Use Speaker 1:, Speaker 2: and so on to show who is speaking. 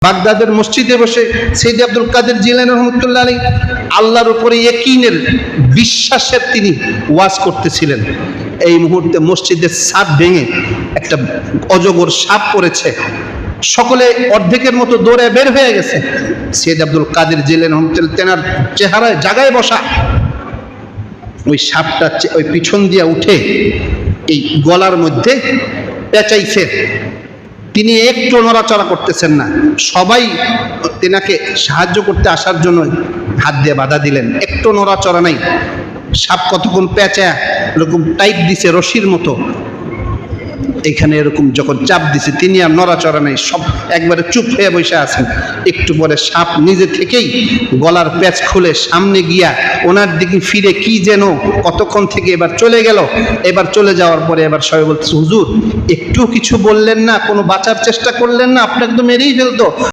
Speaker 1: বাগদাদের মসজিদে বসে সৈয়দ আব্দুল কাদের জিলানী রহমতুল্লাহ আলাইহি আল্লাহর উপরে ইয়াকিনের বিশ্বাসের তিনি ওয়াজ করতেছিলেন। এই মুহূর্তে মসজিদের ছাদ ভেঙে একটা অজগর সাপ পড়েছে, সকলে অর্ধেকের মতো দৌড়ে বের হয়ে গেছে। সৈয়দ আব্দুল কাদের জিলানী রহমতুল্লাহ তেনার চেহারায় জায়গায় বসা, ওই সাপটা ওই পিছন দিয়ে উঠে এই গলার মধ্যে পেঁচাইছে। তিনি একটু নড়াচড়া করতেছেন না। সবাই তেনাকে সাহায্য করতে আসার জন্য হাত দিয়ে বাধা দিলেন, একটু নড়াচড়া নাই। সাপ কতক্ষণ পেঁচা এরকম টাইট দিছে রশির মতো, এখানে এরকম যখন চাপ দিছে তিনি আর নড়াচড়া নেই, সব একবারে চুপ হয়ে বসে আছেন। একটু পরে সাপ নিজে থেকেই গলার প্যাচ খুলে সামনে গিয়া ওনার দিকে ফিরে কি যেন কতক্ষণ থেকে এবার চলে গেল। এবার চলে যাওয়ার পরে এবার সবাই বলছে, হুজুর একটু কিছু বললেন না, কোনো বাঁচার চেষ্টা করলেন না, আপনাকে তো মেরেই ফেলতো।